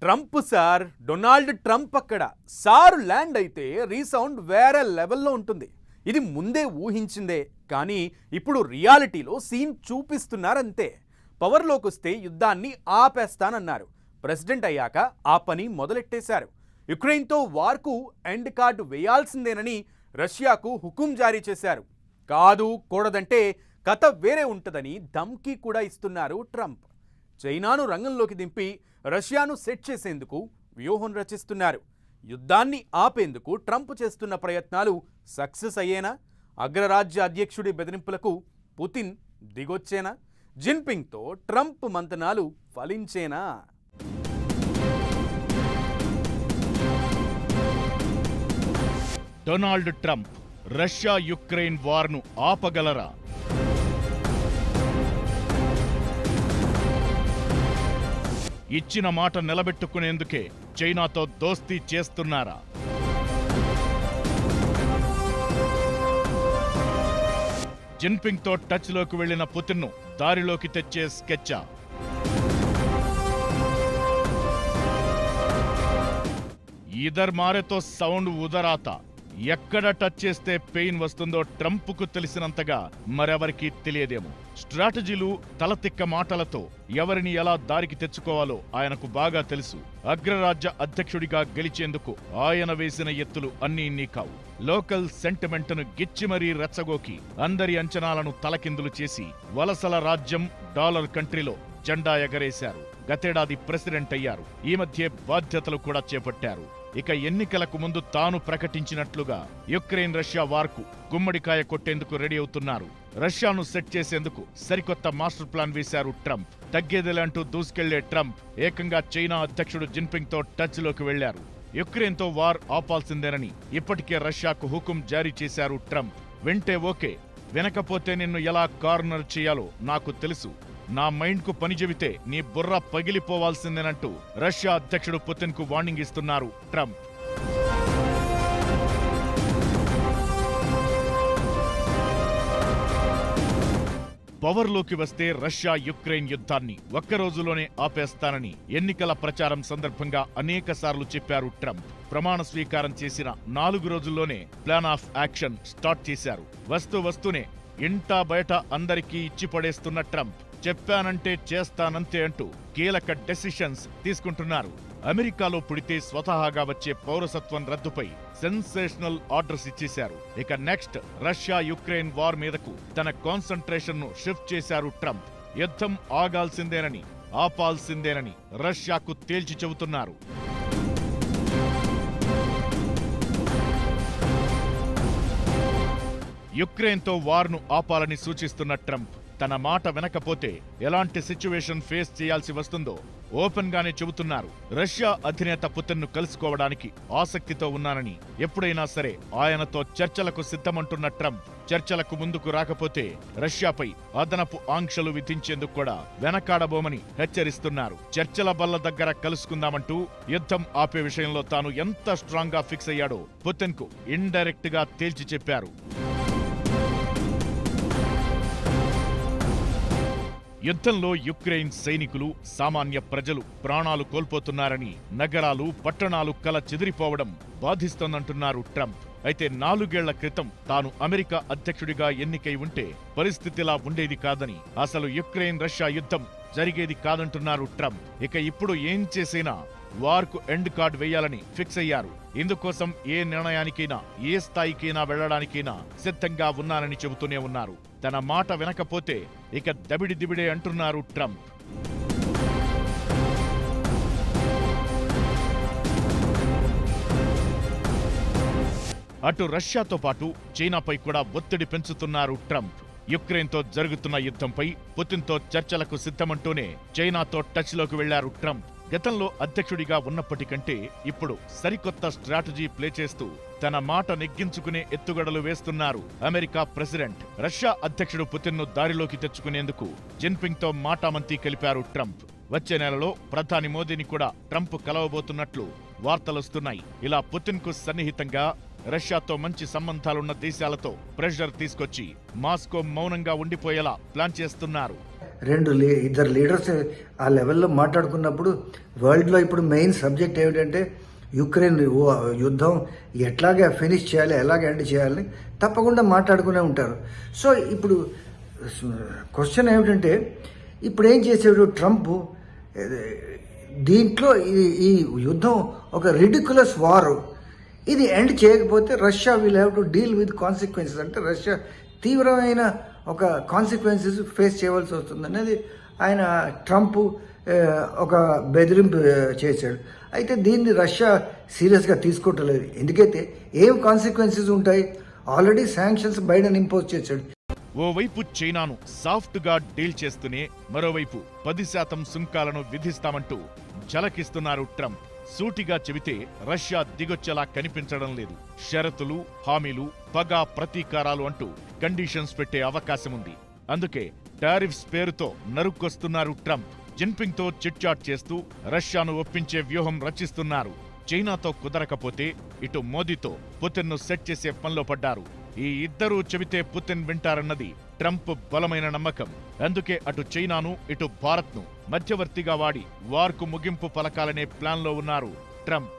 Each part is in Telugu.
ట్రంప్ సార్, డొనాల్డ్ ట్రంప్ అక్కడ సార్ ల్యాండ్ అయితే రీసౌండ్ వేరే లెవెల్లో ఉంటుంది. ఇది ముందే ఊహించిందే, కానీ ఇప్పుడు రియాలిటీలో సీన్ చూపిస్తున్నారంతే. పవర్లోకి వస్తే యుద్ధాన్ని ఆపేస్తానన్నారు. ప్రెసిడెంట్ అయ్యాక ఆ పని మొదలెట్టేశారు. యుక్రెయిన్తో వార్కు ఎండ్ కార్డు వేయాల్సిందేనని రష్యాకు హుకుం జారీ చేశారు. కాదు కూడదంటే కథ వేరే ఉంటుందని ధమ్కీ కూడా ఇస్తున్నారు ట్రంప్. చైనాను రంగంలోకి దింపి రష్యాను సెట్ చేసేందుకు వ్యూహం రచిస్తున్నారు. యుద్ధాన్ని ఆపేందుకు ట్రంప్ చేస్తున్న ప్రయత్నాలు సక్సెస్ అయ్యేనా? అగ్రరాజ్య అధ్యక్షుడి బెదిరింపులకు పుతిన్ దిగొచ్చేనా? జిన్పింగ్తో ట్రంప్ మంతనాలు ఫలించేనా? డొనాల్డ్ ట్రంప్ రష్యా యుక్రెయిన్ వార్ను ఆపగలరా? ఇచ్చిన మాట నిలబెట్టుకునేందుకే చైనాతో దోస్తీ చేస్తున్నారా? జిన్పింగ్తో టచ్లోకి వెళ్లిన పుతిన్ను దారిలోకి తెచ్చే స్కెచ్చా? Either మారేతో sound ఉదరాత. ఎక్కడ టచ్ చేస్తే పెయిన్ వస్తుందో ట్రంప్కు తెలిసినంతగా మరెవరికీ తెలియదేమో. స్ట్రాటజీలు, తలతిక్క మాటలతో ఎవరిని ఎలా దారికి తెచ్చుకోవాలో ఆయనకు బాగా తెలుసు. అగ్రరాజ్య అధ్యక్షుడిగా గెలిచేందుకు ఆయన వేసిన ఎత్తులు అన్నీ ఇన్నీ కావు. లోకల్ సెంటిమెంట్ను గిచ్చి మరీ రెచ్చగోకి అందరి అంచనాలను తలకిందులు చేసి వలసల రాజ్యం డాలర్ కంట్రీలో జెండా ఎగరేశారు. గతేడాది ప్రెసిడెంట్ అయ్యారు. ఈ మధ్య బాధ్యతలు కూడా చేపట్టారు. ఇక ఎన్నికలకు ముందు తాను ప్రకటించినట్లుగా యుక్రెయిన్ రష్యా వార్కు గుమ్మడికాయ కొట్టేందుకు రెడీ అవుతున్నారు. రష్యాను సెట్ చేసేందుకు సరికొత్త మాస్టర్ ప్లాన్ వేశారు ట్రంప్. తగ్గేదిలంటూ దూసుకెళ్లే ట్రంప్ ఏకంగా చైనా అధ్యక్షుడు జిన్పింగ్తో టచ్లోకి వెళ్లారు. యుక్రెయిన్తో వార్ ఆపాల్సిందేనని ఇప్పటికే రష్యాకు హుకుం జారీ చేశారు ట్రంప్. వింటే ఓకే, వినకపోతే నిన్ను ఎలా కార్నర్ చేయాలో నాకు తెలుసు. నా మైండ్కు పని చెబితే నీ బుర్ర పగిలిపోవాల్సిందేనంటూ రష్యా అధ్యక్షుడు పుతిన్కు వార్నింగ్ ఇస్తున్నారు ట్రంప్. పవర్లోకి వస్తే రష్యా యుక్రెయిన్ యుద్ధాన్ని ఒక్క రోజులోనే ఆపేస్తానని ఎన్నికల ప్రచారం సందర్భంగా అనేకసార్లు చెప్పారు ట్రంప్. ప్రమాణ స్వీకారం చేసిన 4 రోజుల్లోనే ప్లాన్ ఆఫ్ యాక్షన్ స్టార్ట్ చేశారు. వస్తూనే ఇంటా బయట అందరికీ ఇచ్చి పడేస్తున్న ట్రంప్ చెప్పానంటే చేస్తానంతే అంటూ కీలక డెసిషన్స్ తీసుకుంటున్నారు. అమెరికాలో పుడితే స్వతహాగా వచ్చే పౌరసత్వం రద్దుపై సెన్సేషనల్ ఆర్డర్స్ ఇచ్చేశారు. ఇక నెక్స్ట్ రష్యా యుక్రెయిన్ వార్ మీదకు తన కాన్సంట్రేషన్ ను షిఫ్ట్ చేశారు ట్రంప్. యుద్ధం ఆగాల్సిందేనని, ఆపాల్సిందేనని రష్యాకు తేల్చి చెబుతున్నారు. యుక్రెయిన్తో వార్ను ఆపాలని సూచిస్తున్న ట్రంప్ తన మాట వినకపోతే ఎలాంటి సిచ్యువేషన్ ఫేస్ చేయాల్సి వస్తుందో ఓపెన్ గానే చెబుతున్నారు. రష్యా అధినేత పుతిన్ను కలుసుకోవడానికి ఆసక్తితో ఉన్నానని, ఎప్పుడైనా సరే ఆయనతో చర్చలకు సిద్ధమంటున్న ట్రంప్ చర్చలకు ముందుకు రాకపోతే రష్యాపై అదనపు ఆంక్షలు విధించేందుకు కూడా వెనకాడబోమని హెచ్చరిస్తున్నారు. చర్చల బల్ల దగ్గర కలుసుకుందామంటూ యుద్ధం ఆపే విషయంలో తాను ఎంత స్ట్రాంగ్ గా ఫిక్స్ అయ్యాడో పుతిన్కు ఇండైరెక్ట్ గా తేల్చి చెప్పారు. యుద్ధంలో యుక్రెయిన్ సైనికులు, సామాన్య ప్రజలు ప్రాణాలు కోల్పోతున్నారని, నగరాలు, పట్టణాలు కల చెదిరిపోవడం బాధిస్తోందంటున్నారు ట్రంప్. అయితే 4 ఏళ్ల క్రితం తాను అమెరికా అధ్యక్షుడిగా ఎన్నికై ఉంటే పరిస్థితిలా ఉండేది కాదని, అసలు యుక్రెయిన్ రష్యా యుద్ధం జరిగేది కాదంటున్నారు ట్రంప్. ఇక ఇప్పుడు ఏం చేసినా వార్కు ఎండ్ కార్డ్ వేయాలని ఫిక్స్ అయ్యారు. ఇందుకోసం ఏ నిర్ణయానికైనా, ఏ స్థాయికైనా వెళ్లడానికైనా సిద్ధంగా ఉన్నానని చెబుతూనే ఉన్నారు. తన మాట వినకపోతే ఇక దబిడిదిబిడే అంటున్నారు ట్రంప్. అటు రష్యాతో పాటు చైనాపై కూడా ఒత్తిడి పెంచుతున్నారు ట్రంప్. యుక్రెయిన్తో జరుగుతున్న యుద్ధంపై పుతిన్తో చర్చలకు సిద్ధమంటూనే చైనాతో టచ్లోకి వెళ్లారు ట్రంప్. గతంలో అధ్యక్షుడిగా ఉన్నప్పటికంటే ఇప్పుడు సరికొత్త స్ట్రాటజీ ప్లే చేస్తూ తన మాట నెగ్గించుకునే ఎత్తుగడలు వేస్తున్నారు అమెరికా ప్రెసిడెంట్. రష్యా అధ్యక్షుడు పుతిన్ను దారిలోకి తెచ్చుకునేందుకు జిన్పింగ్తో మాటామంతి కలిపారు ట్రంప్. వచ్చే నెలలో ప్రధాని మోదీని కూడా ట్రంప్ కలవబోతున్నట్లు వార్తలొస్తున్నాయి. ఇలా పుతిన్కు సన్నిహితంగా రష్యాతో మంచి సంబంధాలున్న దేశాలతో ప్రెషర్ తీసుకొచ్చి మాస్కో మౌనంగా ఉండిపోయేలా ప్లాన్ చేస్తున్నారు. ఇద్దరు లీడర్స్ ఆ లెవెల్లో మాట్లాడుకున్నప్పుడు వరల్డ్లో ఇప్పుడు మెయిన్ సబ్జెక్ట్ ఏమిటంటే యుక్రెయిన్ యుద్ధం ఎట్లాగా ఫినిష్ చేయాలి, ఎలాగ ఎండ్ చేయాలని తప్పకుండా మాట్లాడుకునే ఉంటారు. సో ఇప్పుడు క్వశ్చన్ ఏమిటంటే ఇప్పుడు ఏం చేసాడు ట్రంప్, దీంట్లో ఈ యుద్ధం ఒక రిడిక్యులస్ వార్, ఇది ఎండ్ చేయకపోతే Russia will have to deal with consequences, అంటే రష్యా తీవ్రమైన ఒక కాన్సిక్వెన్సెస్ ఫేస్ చేయవలసి వస్తుంది అనేది ఆయన ట్రంప్ ఒక బెదిరింపు చేశాడు. అయితే దీన్ని రష్యా సీరియస్గా తీసుకోవట్లేదు. ఎందుకైతే ఏం కాన్సిక్వెన్సెస్ ఉంటాయి, ఆల్రెడీ శాంక్షన్స్ బైడెన్ ఇంపోజ్ చేశాడు. ఓవైపు చైనాను సాఫ్ట్ గా డీల్ చేస్తూనే మరోవైపు 10% సుంకాలను విధిస్తామంటూ ఝలకిస్తున్నారు ట్రంప్. సూటిగా చెబితే రష్యా దిగొచ్చేలా కనిపించడం లేదు. షరతులు, హామీలు, పగా ప్రతీకారాలు అంటూ కండిషన్స్ పెట్టే అవకాశముంది. అందుకే టారిఫ్స్ పేరుతో నరుక్కొస్తున్నారు ట్రంప్. జిన్పింగ్ తో చిట్చాట్ చేస్తూ రష్యాను ఒప్పించే వ్యూహం రచిస్తున్నారు. చైనాతో కుదరకపోతే ఇటు మోదీతో పుతిన్ను సెట్ చేసే పనిలో పడ్డారు. ఈ ఇద్దరూ చెబితే పుతిన్ వింటారన్నది ట్రంప్ బలమైన నమ్మకం. అందుకే అటు చైనాను ఇటు భారత్ను మధ్యవర్తిగా వాడి వార్కు ముగింపు పలకాలనే ప్లాన్లో ఉన్నారు ట్రంప్.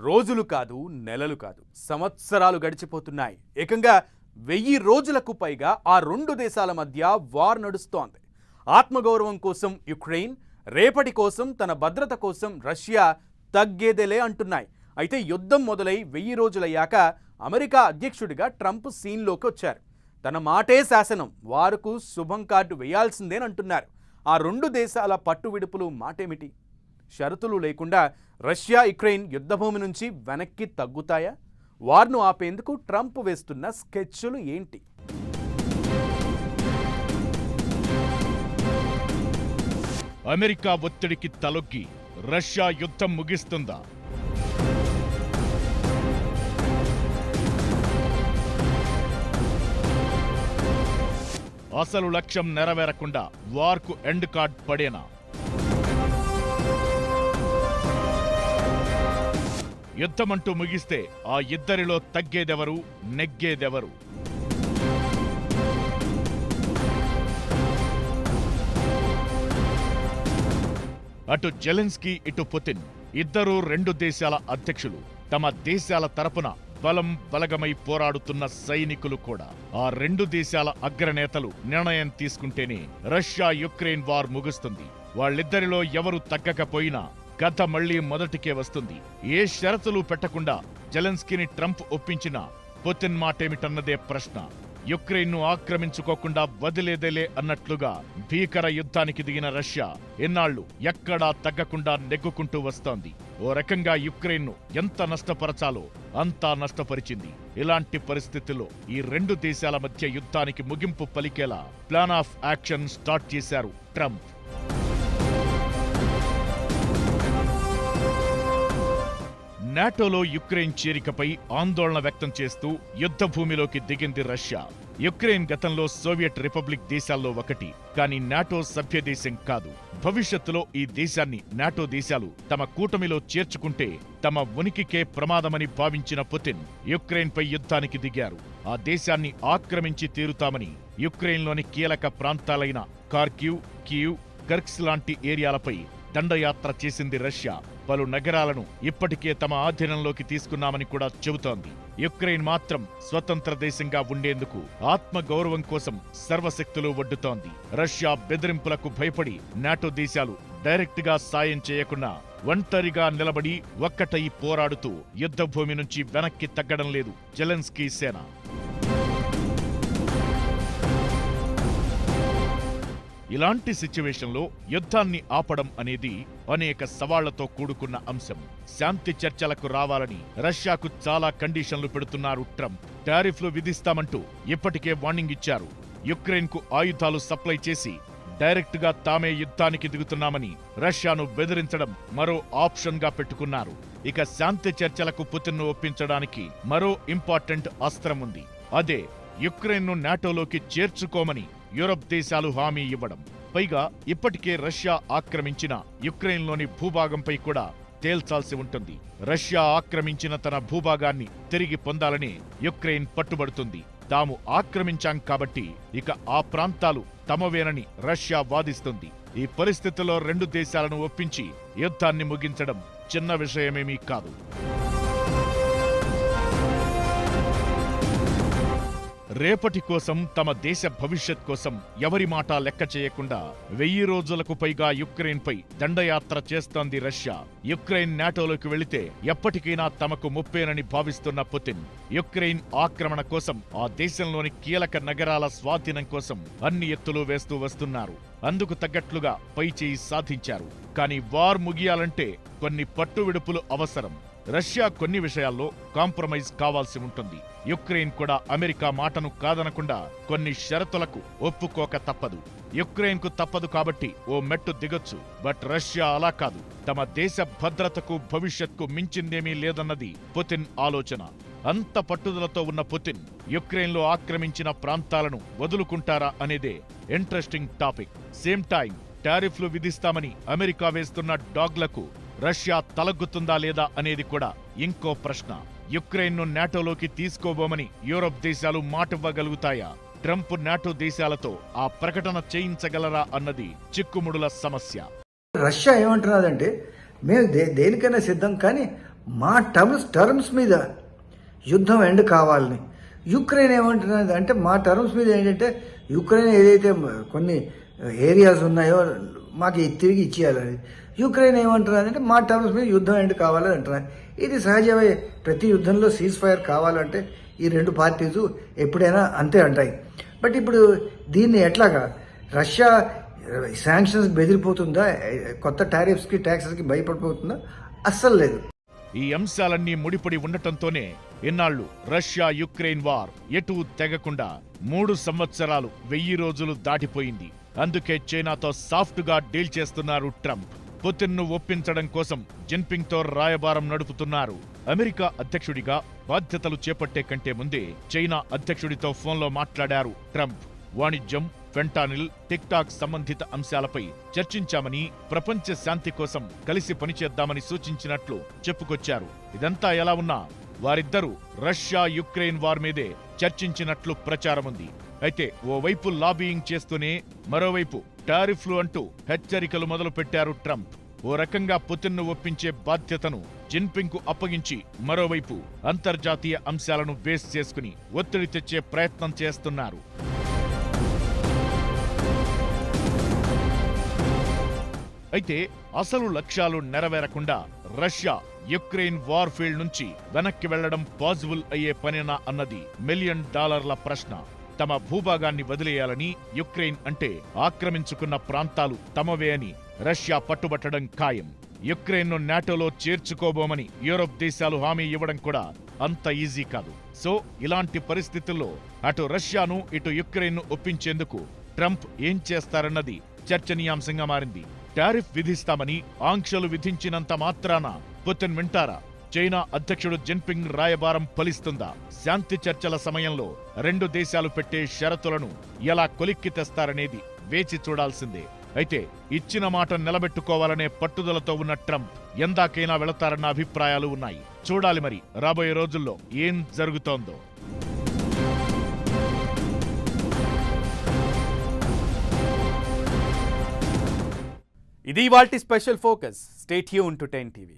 రోజులు కాదు, నెలలు కాదు, సంవత్సరాలు గడిచిపోతున్నాయి. ఏకంగా 1000 రోజులకు పైగా ఆ రెండు దేశాల మధ్య వార్ నడుస్తోంది. ఆత్మగౌరవం కోసం యుక్రెయిన్, రేపటి కోసం తన భద్రత కోసం రష్యా తగ్గేదేలే అంటున్నాయి. అయితే యుద్ధం మొదలై 1000 రోజులయ్యాక అమెరికా అధ్యక్షుడిగా ట్రంప్ సీన్లోకి వచ్చారు. తన మాటే శాసనం, వారుకు శుభం కార్డు వేయాల్సిందేనంటున్నారు. ఆ రెండు దేశాల పట్టు విడుపులు మాటేమిటి? షరతులు లేకుండా రష్యా యుక్రెయిన్ యుద్ధభూమి నుంచి వెనక్కి తగ్గుతాయా? వార్ను ఆపేందుకు ట్రంప్ వేస్తున్న స్కెచ్లు ఏంటి? అమెరికా ఒత్తిడికి తలొగ్గి రష్యా యుద్ధం ముగిస్తుందా? అసలు లక్ష్యం నెరవేరకుండా వార్కు ఎండ్ కార్డ్ పడేనా? యుద్ధమంటూ ముగిస్తే ఆ ఇద్దరిలో తగ్గేదెవరు, నెగ్గేదెవరు? అటు జెలెన్స్కీ, ఇటు పుతిన్ ఇద్దరూ రెండు దేశాల అధ్యక్షులు. తమ దేశాల తరపున బలం బలగమై పోరాడుతున్న సైనికులు కూడా. ఆ రెండు దేశాల అగ్రనేతలు నిర్ణయం తీసుకుంటేనే రష్యా యుక్రెయిన్ వార్ ముగుస్తుంది. వాళ్ళిద్దరిలో ఎవరు తగ్గకపోయినా కథ మళ్లీ మొదటికే వస్తుంది. ఏ షరతులు పెట్టకుండా జెలెన్స్కీని ట్రంప్ ఒప్పించినా పుతిన్ మాటేమిటన్నదే ప్రశ్న. యుక్రెయిన్ను ఆక్రమించుకోకుండా వదిలేదేలే అన్నట్లుగా భీకర యుద్ధానికి దిగిన రష్యా ఎన్నాళ్లు ఎక్కడా తగ్గకుండా నెగ్గుకుంటూ వస్తోంది. ఓ రకంగా యుక్రెయిన్ను ఎంత నష్టపరచాలో అంతా నష్టపరిచింది. ఇలాంటి పరిస్థితుల్లో ఈ రెండు దేశాల మధ్య యుద్ధానికి ముగింపు పలికేలా ప్లాన్ ఆఫ్ యాక్షన్ స్టార్ట్ చేశారు ట్రంప్. నాటోలో యుక్రెయిన్ చేరికపై ఆందోళన వ్యక్తం చేస్తూ యుద్ధభూమిలోకి దిగింది రష్యా. యుక్రెయిన్ గతంలో సోవియట్ రిపబ్లిక్ దేశాల్లో ఒకటి, కానీ నాటో సభ్యదేశం కాదు. భవిష్యత్తులో ఈ దేశాన్ని నాటో దేశాలు తమ కూటమిలో చేర్చుకుంటే తమ ఉనికికే ప్రమాదమని భావించిన పుతిన్ యుక్రెయిన్పై యుద్ధానికి దిగారు. ఆ దేశాన్ని ఆక్రమించి తీరుతామని యుక్రెయిన్లోని కీలక ప్రాంతాలైన కార్కివ్, కీవ్, కర్క్స్ లాంటి ఏరియాలపై దండయాత్ర చేసింది రష్యా. పలు నగరాలను ఇప్పటికే తమ ఆధీనంలోకి తీసుకున్నామని కూడా చెబుతోంది. యుక్రెయిన్ మాత్రం స్వతంత్ర దేశంగా ఉండేందుకు ఆత్మగౌరవం కోసం సర్వశక్తులు ఒడ్డుతోంది. రష్యా బెదిరింపులకు భయపడి నాటో దేశాలు డైరెక్ట్ గా సాయం చేయకుండా ఒంటరిగా నిలబడి ఒక్కటై పోరాడుతూ యుద్ధభూమి నుంచి వెనక్కి తగ్గడం లేదు జెలెన్స్కీ సేన. ఇలాంటి సిచ్యువేషన్లో యుద్ధాన్ని ఆపడం అనేది అనేక సవాళ్లతో కూడుకున్న అంశం. శాంతి చర్చలకు రావాలని రష్యాకు చాలా కండిషన్లు పెడుతున్నారు ట్రంప్. టారిఫ్లు విధిస్తామంటూ ఇప్పటికే వార్నింగ్ ఇచ్చారు. యుక్రెయిన్కు ఆయుధాలు సప్లై చేసి డైరెక్ట్ గా తామే యుద్ధానికి దిగుతున్నామని రష్యాను బెదిరించడం మరో ఆప్షన్ గా పెట్టుకున్నారు. ఇక శాంతి చర్చలకు పుతిన్ను ఒప్పించడానికి మరో ఇంపార్టెంట్ అస్త్రం ఉంది. అదే యుక్రెయిన్ను నాటోలోకి చేర్చుకోమని యూరప్ దేశాలు హామీ ఇవ్వడం. పైగా ఇప్పటికే రష్యా ఆక్రమించిన యుక్రెయిన్లోని భూభాగంపై కూడా తేల్చాల్సి ఉంటుంది. రష్యా ఆక్రమించిన తన భూభాగాన్ని తిరిగి పొందాలని యుక్రెయిన్ పట్టుబడుతుంది. తాము ఆక్రమించాం కాబట్టి ఇక ఆ ప్రాంతాలు తమవేనని రష్యా వాదిస్తుంది. ఈ పరిస్థితుల్లో రెండు దేశాలను ఒప్పించి యుద్ధాన్ని ముగించడం చిన్న విషయమేమీ కాదు. రేపటి కోసం, తమ దేశ భవిష్యత్ కోసం ఎవరి మాట లెక్క చేయకుండా 1000 రోజులకు పైగా యుక్రెయిన్పై దండయాత్ర చేస్తోంది రష్యా. యుక్రెయిన్ నాటోలోకి వెళితే ఎప్పటికైనా తమకు ముప్పేనని భావిస్తున్న పుతిన్ యుక్రెయిన్ ఆక్రమణ కోసం, ఆ దేశంలోని కీలక నగరాల స్వాధీనం కోసం అన్ని ఎత్తులు వేస్తూ వస్తున్నారు. అందుకు తగ్గట్లుగా పైచేయి సాధించారు. కానీ వార్ ముగియాలంటే కొన్ని పట్టువిడుపులు అవసరం. రష్యా కొన్ని విషయాల్లో కాంప్రమైజ్ కావాల్సి ఉంటుంది. యుక్రెయిన్ కూడా అమెరికా మాటను కాదనకుండా కొన్ని షరతులకు ఒప్పుకోక తప్పదు. యుక్రెయిన్కు తప్పదు కాబట్టి ఓ మెట్టు దిగొచ్చు. బట్ రష్యా అలా కాదు. తమ దేశ భద్రతకు, భవిష్యత్కు మించిందేమీ లేదన్నది పుతిన్ ఆలోచన. అంత పట్టుదలతో ఉన్న పుతిన్ యుక్రెయిన్లో ఆక్రమించిన ప్రాంతాలను వదులుకుంటారా అనేదే ఇంట్రెస్టింగ్ టాపిక్. సేమ్ టైం టారిఫ్లు విధిస్తామని అమెరికా వేస్తున్న డాగ్లకు రష్యా తలగ్గుతుందా లేదా అనేది కూడా ఇంకో ప్రశ్న. యుక్రెయిన్ను నాటోలోకి తీసుకోబోమని యూరోప్ దేశాలు మాటివ్వగలుగుతాయా? ట్రంప్ నాటో దేశాలతో ఆ ప్రకటన చేయించగలరా అన్నది చిక్కుముడుల సమస్య. రష్యా ఏమంటున్నదంటే, మేము దేనికైనా సిద్ధం, కానీ మా టర్మ్స్ మీద యుద్ధం ఎండ్ కావాలని. యుక్రెయిన్ ఏమంటున్నది అంటే, మా టర్మ్స్ మీద ఏంటంటే యుక్రెయిన్ ఏదైతే కొన్ని ఏరియాస్ ఉన్నాయో మాకు తిరిగి ఇచ్చేయాలని. యుక్రెయిన్ ఏమంటున్నదంటే, మా టర్మ్స్ మీద యుద్ధం ఎండ్ కావాలని అంటున్నారు. ఇది సహజమే. ప్రతి యుద్ధంలో సీజ్ ఫైర్ కావాలంటే ఈ రెండు పార్టీలు ఎప్పుడైనా అంతే అంటాయి. బట్ ఇప్పుడు దీన్ని ఎట్లాగా రష్యా శాంక్షన్స్ బెదిరిపోతుందా? కొత్త టారిఫ్స్కి, ట్యాక్సెస్కి భయపడిపోతుందా? అస్సలు లేదు. ఈ అంశాలన్నీ ముడిపడి ఉండటంతోనే ఇన్నాళ్లు రష్యా యుక్రెయిన్ వార్ ఎటూ తెగకుండా 3 సంవత్సరాలు 1000 రోజులు దాటిపోయింది. అందుకే చైనాతో సాఫ్ట్గా డీల్ చేస్తున్నారు ట్రంప్. పుతిన్ను ఒప్పించడం కోసం జిన్పింగ్తో రాయబారం నడుపుతున్నారు. అమెరికా అధ్యక్షుడిగా బాధ్యతలు చేపట్టే కంటే ముందే చైనా అధ్యక్షుడితో ఫోన్లో మాట్లాడారు ట్రంప్. వాణిజ్యం, ఫెంటానిల్, టిక్ టాక్ సంబంధిత అంశాలపై చర్చించామని, ప్రపంచ శాంతి కోసం కలిసి పనిచేద్దామని సూచించినట్లు చెప్పుకొచ్చారు. ఇదంతా ఎలా ఉన్నా వారిద్దరూ రష్యా యుక్రెయిన్ వార్ మీదే చర్చించినట్లు ప్రచారముంది. అయితే ఓవైపు లాబీయింగ్ చేస్తూనే మరోవైపు టారిఫ్లు అంటూ హెచ్చరికలు మొదలుపెట్టారు ట్రంప్. ఓ రకంగా పుతిన్ను ఒప్పించే బాధ్యతను జిన్పింగ్కు అప్పగించి, మరోవైపు అంతర్జాతీయ అంశాలను బేస్ చేసుకుని ఒత్తిడి తెచ్చే ప్రయత్నం చేస్తున్నారు. అయితే అసలు లక్ష్యాలు నెరవేరకుండా రష్యా యుక్రెయిన్ వార్ ఫీల్డ్ నుంచి వెనక్కి వెళ్లడం పాజిబుల్ అయ్యే పనేనా అన్నది $1 మిలియన్ ప్రశ్న. తమ భూభాగాన్ని వదిలేయాలని, యుక్రెయిన్ అంటే ఆక్రమించుకున్న ప్రాంతాలు తమవే అని రష్యా పట్టుబట్టడం ఖాయం. యుక్రెయిన్ను నాటోలో చేర్చుకోబోమని యూరోప్ దేశాలు హామీ ఇవ్వడం కూడా అంత ఈజీ కాదు. సో ఇలాంటి పరిస్థితుల్లో అటు రష్యాను, ఇటు యుక్రెయిన్ను ఒప్పించేందుకు ట్రంప్ ఏం చేస్తారన్నది చర్చనీయాంశంగా మారింది. టారిఫ్ విధిస్తామని ఆంక్షలు విధించినంత మాత్రాన పుతిన్ వింటారా? చైనా అధ్యక్షుడు జిన్పింగ్ రాయబారం ఫలిస్తుందా? శాంతి చర్చల సమయంలో రెండు దేశాలు పెట్టే షరతులను ఎలా కొలిక్కి తెస్తారనేది వేచి చూడాల్సిందే. అయితే ఇచ్చిన మాట నిలబెట్టుకోవాలనే పట్టుదలతో ఉన్న ట్రంప్ ఎందాకైనా వెళతారన్న అభిప్రాయాలు ఉన్నాయి. చూడాలి మరి రాబోయే రోజుల్లో ఏం జరుగుతోందో. ఇది ఇవాల్టి special focus. Stay tune to 10 TV.